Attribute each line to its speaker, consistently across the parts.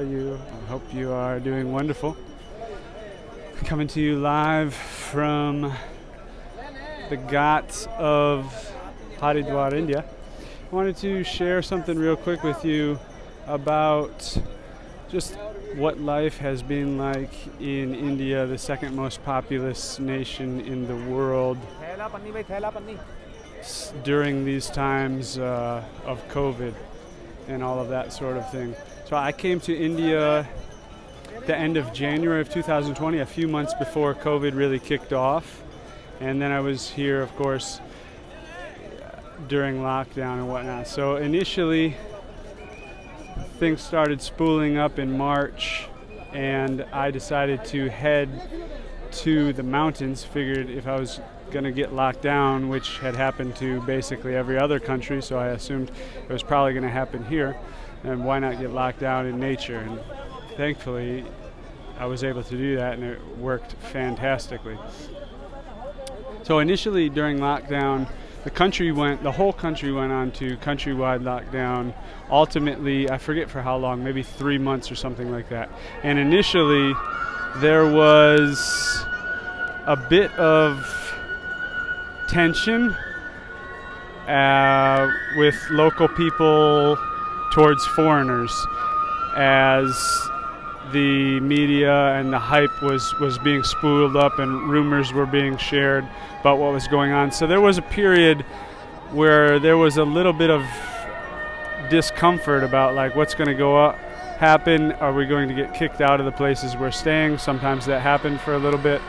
Speaker 1: are you? I hope you are doing wonderful. Coming to you live from the Ghats of Haridwar, India. I wanted to share something real quick with you about just what life has been like in India, the second most populous nation in the world, during these times of COVID and all of that sort of thing. So I came to India the end of January of 2020, a few months before COVID really kicked off. And then I was here, of course, during lockdown and whatnot. So initially, things started spooling up in March, and I decided to head to the mountains. Figured if I was going to get locked down, which had happened to basically every other country, so I assumed it was probably going to happen here, and why not get locked down in nature? And thankfully, I was able to do that, and it worked fantastically. So initially, during lockdown, the whole country went on to countrywide lockdown. Ultimately, I forget for how long, maybe 3 months or something like that. And initially, there was a bit of tension with local people towards foreigners, as the media and the hype was being spooled up and rumors were being shared about what was going on. So there was a period where there was a little bit of discomfort about like what's going to happen. Are we going to get kicked out of the places we're staying? Sometimes that happened for a little bit.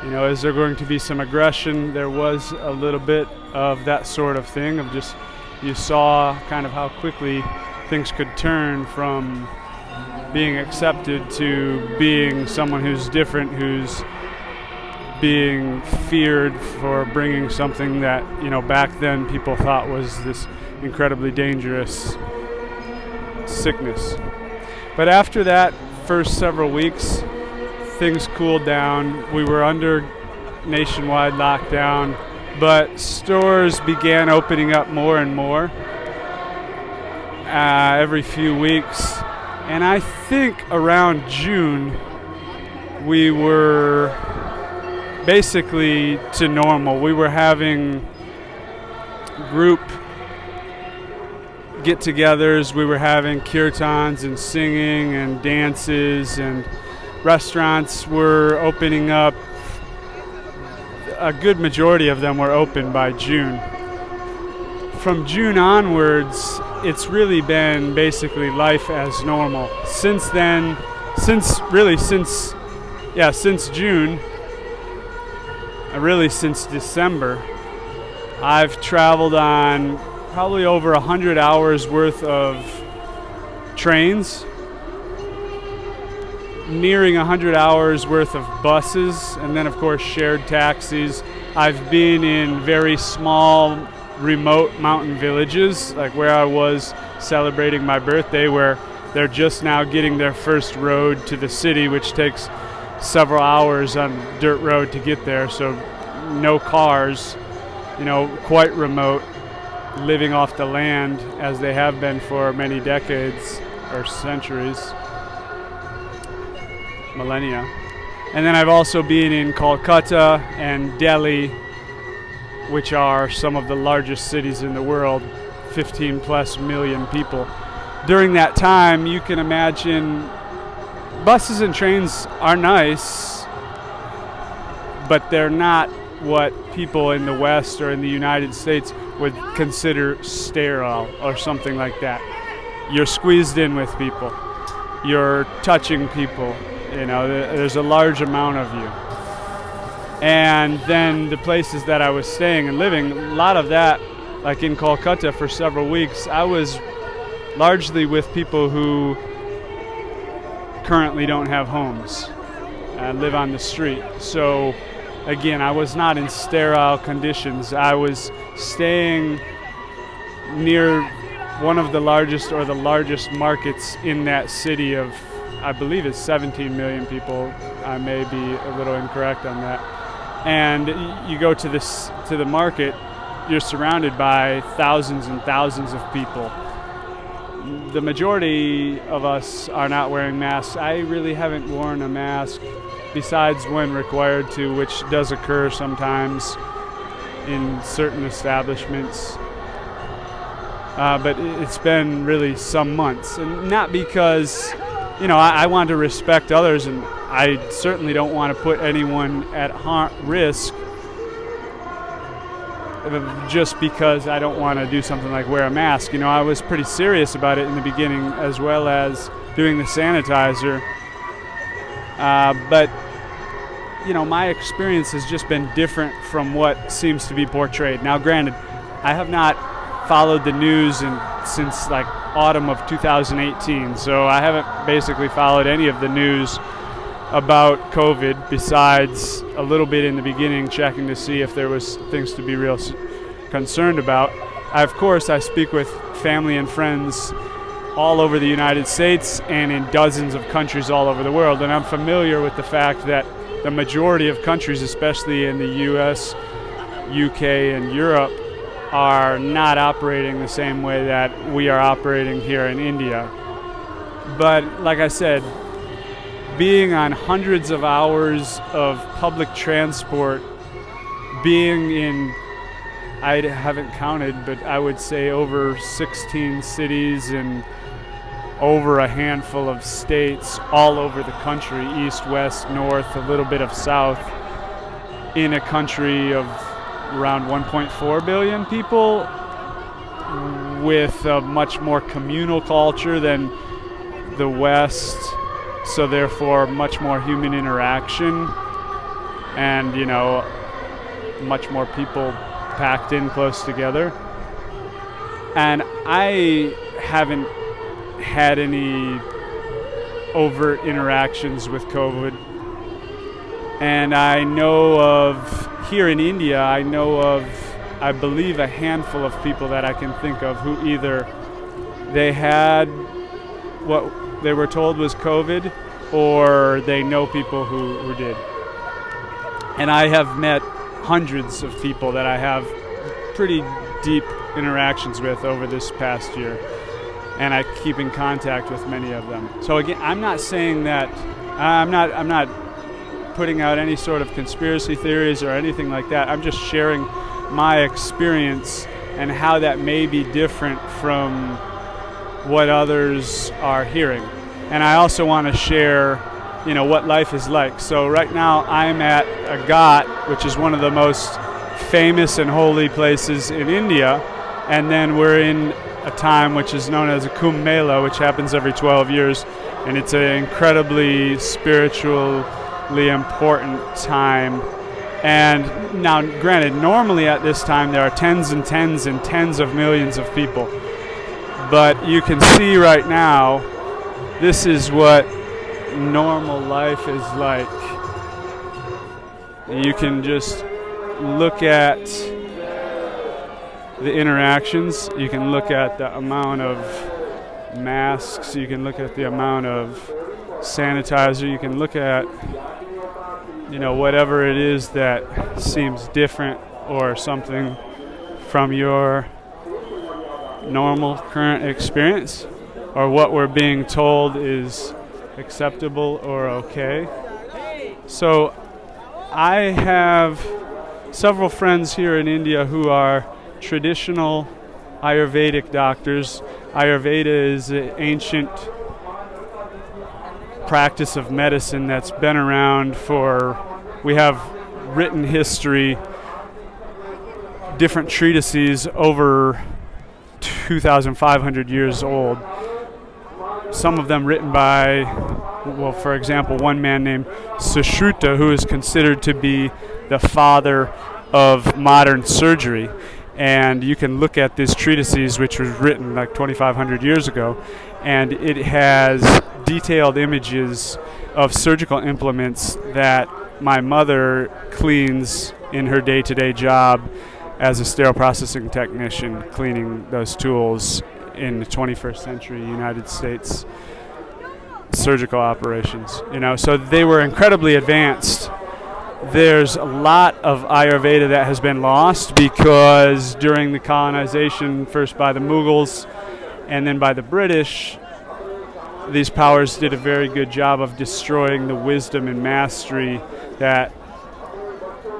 Speaker 1: You know, is there going to be some aggression? There was a little bit of that sort of thing, of just, you saw kind of how quickly things could turn from being accepted to being someone who's different, who's being feared for bringing something that, you know, back then people thought was this incredibly dangerous sickness. But after that first several weeks, things cooled down. We were under nationwide lockdown, but stores began opening up more and more every few weeks. And I think around June, we were basically to normal. We were having group get-togethers. We were having kirtans and singing and dances, and restaurants were opening up. A good majority of them were open by June. From June onwards, it's really been basically life as normal. Since then, since June, really since December, I've traveled on probably over 100 hours worth of trains, nearing 100 hours worth of buses, and then of course shared taxis. I've been in very small, remote mountain villages, like where I was celebrating my birthday, where they're just now getting their first road to the city, which takes several hours on dirt road to get there, so no cars, you know, quite remote, living off the land as they have been for many decades or centuries, millennia. And then I've also been in Kolkata and Delhi, which are some of the largest cities in the world, 15 plus million people. During that time, you can imagine buses and trains are nice, but they're not what people in the West or in the United States would consider sterile or something like that. You're squeezed in with people. You're touching people. You know, there's a large amount of you. And then the places that I was staying and living, a lot of that, like in Kolkata for several weeks, I was largely with people who currently don't have homes and live on the street. So again, I was not in sterile conditions. I was staying near one of the largest or the largest markets in that city of, I believe it's 17 million people. I may be a little incorrect on that. And you go to the market, you're surrounded by thousands and thousands of people. the majority of us are not wearing masks. I really haven't worn a mask besides when required to, which does occur sometimes in certain establishments. But it's been really some months, and not because, I want to respect others, and I certainly don't want to put anyone at risk just because I don't want to do something like wear a mask. I was pretty serious about it in the beginning, as well as doing the sanitizer. But my experience has just been different from what seems to be portrayed. Now, granted, I have not followed the news since like autumn of 2018, so I haven't basically followed any of the news about COVID besides a little bit in the beginning, checking to see if there was things to be real concerned about. Of course, I speak with family and friends all over the United States and in dozens of countries all over the world, and I'm familiar with the fact that the majority of countries, especially in the US, UK, and Europe, are not operating the same way that we are operating here in India. But like I said, being on hundreds of hours of public transport, being in, I haven't counted, but I would say over 16 cities and over a handful of states all over the country, east, west, north, a little bit of south, in a country of around 1.4 billion people, with a much more communal culture than the West, so therefore much more human interaction and, much more people packed in close together. And I haven't had any overt interactions with COVID. And I know of, here in India, I believe, a handful of people that I can think of who either they had what they were told was COVID, or they know people who did. And I have met hundreds of people that I have pretty deep interactions with over this past year, and I keep in contact with many of them. So again, I'm not saying that, I'm not putting out any sort of conspiracy theories or anything like that. I'm just sharing my experience and how that may be different from what others are hearing. And I also want to share, what life is like. So right now I'm at a ghat, which is one of the most famous and holy places in India, and then we're in a time which is known as a Kumbh Mela, which happens every 12 years, and it's an incredibly spiritually important time. And now, granted, normally at this time there are tens and tens and tens of millions of people, but you can see right now this is what normal life is like. You can just look at the interactions, you can look at the amount of masks, you can look at the amount of sanitizer, you can look at whatever it is that seems different or something from your normal current experience, or what we're being told is acceptable or okay. So I have several friends here in India who are traditional Ayurvedic doctors. Ayurveda is an ancient practice of medicine that's been around we have written history, different treatises over 2,500 years old. Some of them written by, for example, one man named Sushruta, who is considered to be the father of modern surgery. And you can look at this treatises, which was written like 2,500 years ago, and it has detailed images of surgical implements that my mother cleans in her day-to-day job as a sterile processing technician, cleaning those tools in the 21st century United States surgical operations. So they were incredibly advanced. There's a lot of Ayurveda that has been lost because during the colonization, first by the Mughals And then by the British, these powers did a very good job of destroying the wisdom and mastery that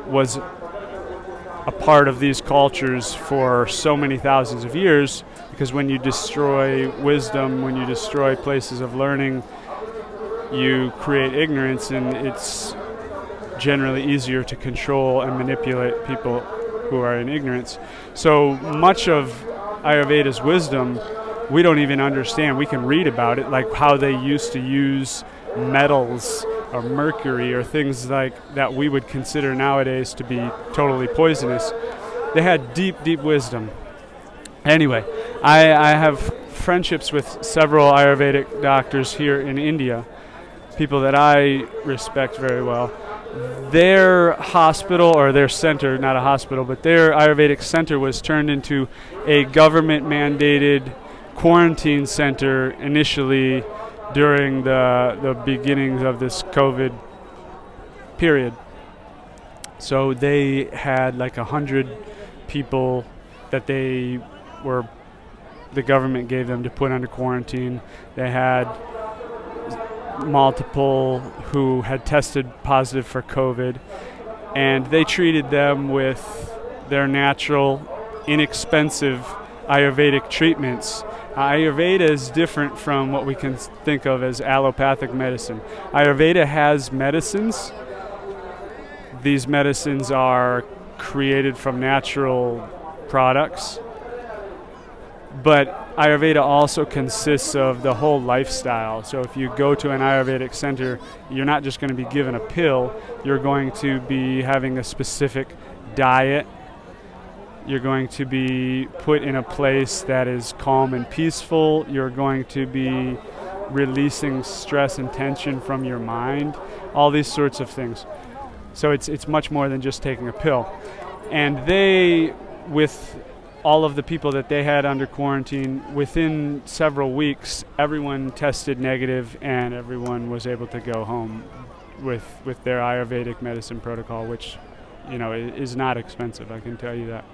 Speaker 1: was a part of these cultures for so many thousands of years, because when you destroy wisdom, when you destroy places of learning, you create ignorance, and it's generally easier to control and manipulate people who are in ignorance. So much of Ayurveda's wisdom we don't even understand. We can read about it, like how they used to use metals or mercury or things like that we would consider nowadays to be totally poisonous. They had deep, deep wisdom. Anyway, I have friendships with several Ayurvedic doctors here in India, people that I respect very well. Their hospital, or their center, not a hospital, but their Ayurvedic center was turned into a government-mandated quarantine center initially during the beginnings of this COVID period. So they had like 100 people that the government gave them to put under quarantine. They had multiple who had tested positive for COVID, and they treated them with their natural, inexpensive Ayurvedic treatments. Ayurveda is different from what we can think of as allopathic medicine. Ayurveda has medicines. These medicines are created from natural products, but Ayurveda also consists of the whole lifestyle. So if you go to an Ayurvedic center, you're not just going to be given a pill, you're going to be having a specific diet. You're going to be put in a place that is calm and peaceful. You're going to be releasing stress and tension from your mind, all these sorts of things. So it's much more than just taking a pill. And they, with all of the people that they had under quarantine, within several weeks, everyone tested negative and everyone was able to go home with their Ayurvedic medicine protocol, which is not expensive, I can tell you that.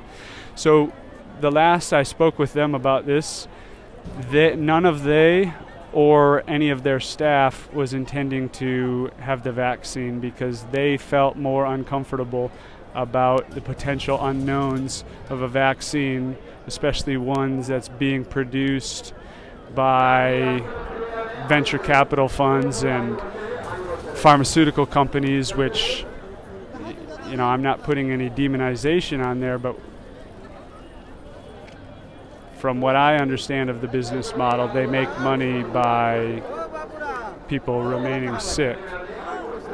Speaker 1: So the last I spoke with them about this, none of they or any of their staff was intending to have the vaccine because they felt more uncomfortable about the potential unknowns of a vaccine, especially ones that's being produced by venture capital funds and pharmaceutical companies, which I'm not putting any demonization on there, but from what I understand of the business model, they make money by people remaining sick.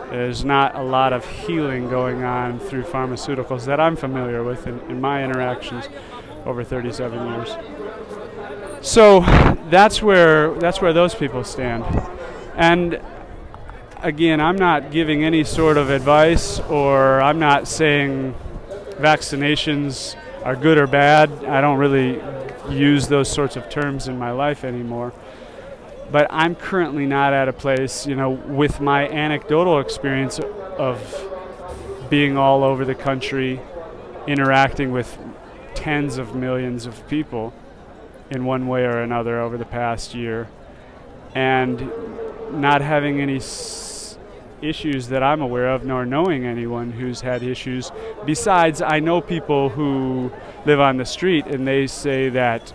Speaker 1: There's not a lot of healing going on through pharmaceuticals that I'm familiar with in my interactions over 37 years. So that's where those people stand. And again, I'm not giving any sort of advice, or I'm not saying vaccinations are good or bad. I don't really use those sorts of terms in my life anymore. But I'm currently not at a place, with my anecdotal experience of being all over the country, interacting with tens of millions of people in one way or another over the past year, and not having any issues that I'm aware of, nor knowing anyone who's had issues. Besides, I know people who live on the street, and they say that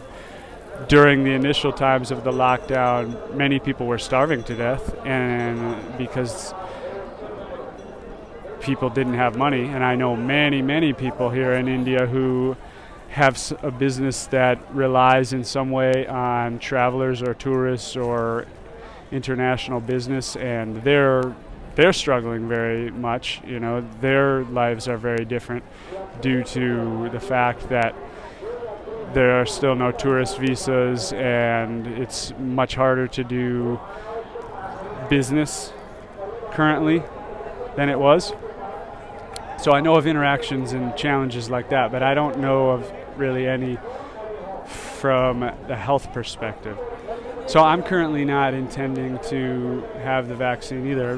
Speaker 1: during the initial times of the lockdown, many people were starving to death, and because people didn't have money. And I know many, many people here in India who have a business that relies in some way on travelers or tourists or international business, and they're struggling very much. Their lives are very different due to the fact that there are still no tourist visas, and it's much harder to do business currently than it was. So I know of interactions and challenges like that, but I don't know of really any from the health perspective. So I'm currently not intending to have the vaccine either.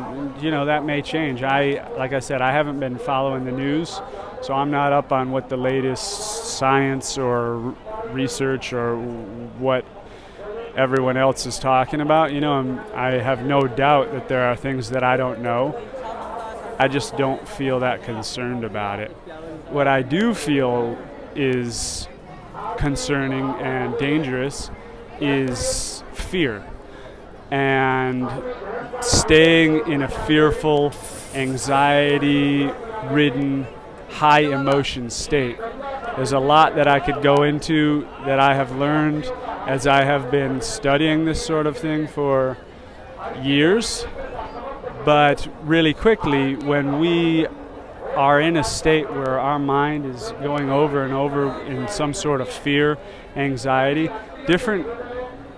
Speaker 1: That may change. Like I said, I haven't been following the news, so I'm not up on what the latest science or research or what everyone else is talking about. I have no doubt that there are things that I don't know. I just don't feel that concerned about it. What I do feel is concerning and dangerous is fear, and staying in a fearful, anxiety-ridden, high-emotion state. There's a lot that I could go into that I have learned as I have been studying this sort of thing for years, but really quickly, when we are in a state where our mind is going over and over in some sort of fear, anxiety, different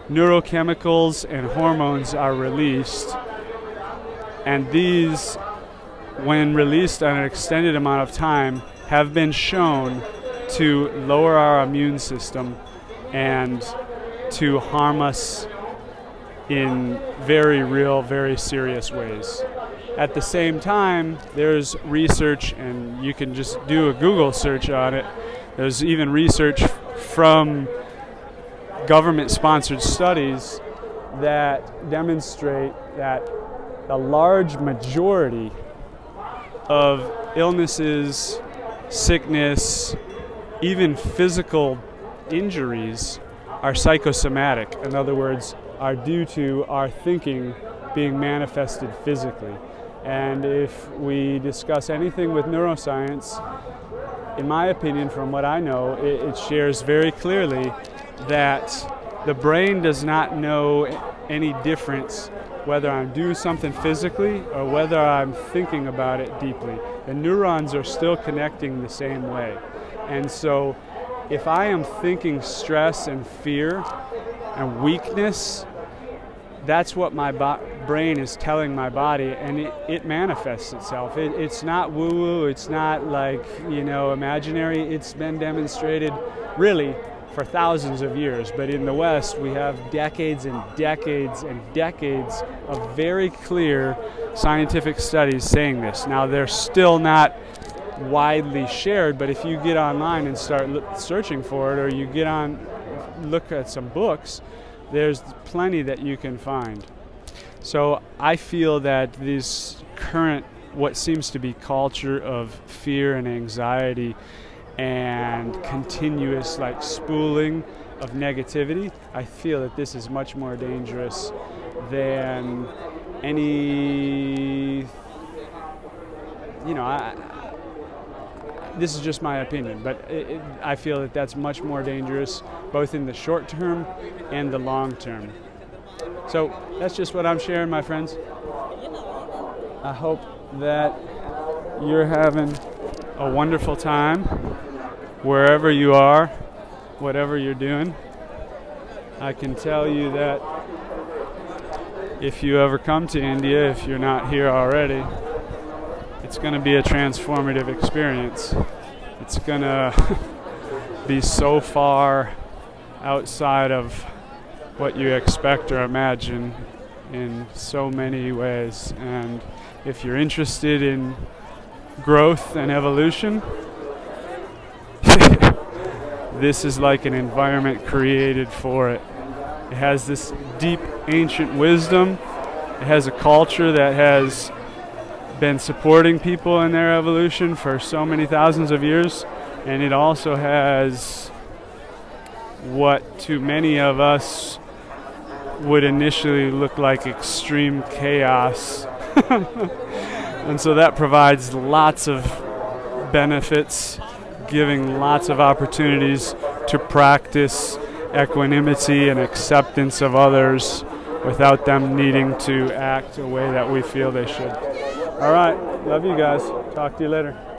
Speaker 1: neurochemicals and hormones are released, and these, when released on an extended amount of time, have been shown to lower our immune system and to harm us in very real, very serious ways. At the same time, there's research, and you can just do a Google search on it. There's even research from government-sponsored studies that demonstrate that a large majority of illnesses, sickness, even physical injuries are psychosomatic. In other words, are due to our thinking being manifested physically. And if we discuss anything with neuroscience, in my opinion, from what I know, it shares very clearly that the brain does not know any difference whether I'm doing something physically or whether I'm thinking about it deeply. The neurons are still connecting the same way. And so if I am thinking stress and fear and weakness, that's what my brain is telling my body, and it manifests itself. It's not woo-woo, it's not like, imaginary. It's been demonstrated really for thousands of years. But in the West, we have decades and decades and decades of very clear scientific studies saying this. Now, they're still not widely shared, but if you get online and start searching for it, or you look at some books, there's plenty that you can find. So I feel that this current, what seems to be culture of fear and anxiety and continuous spooling of negativity, I feel that this is much more dangerous than any, this is just my opinion, but I feel that that's much more dangerous both in the short term and the long term. So that's just what I'm sharing, my friends. I hope that you're having a wonderful time wherever you are, whatever you're doing. I can tell you that if you ever come to India, if you're not here already, it's going to be a transformative experience. It's going to be so far outside of what you expect or imagine in so many ways. And if you're interested in growth and evolution, this is like an environment created for it. It has this deep ancient wisdom. It has a culture that has been supporting people in their evolution for so many thousands of years, and it also has what to many of us would initially look like extreme chaos. And so that provides lots of benefits, giving lots of opportunities to practice equanimity and acceptance of others without them needing to act a way that we feel they should. All right, love you guys. Talk to you later.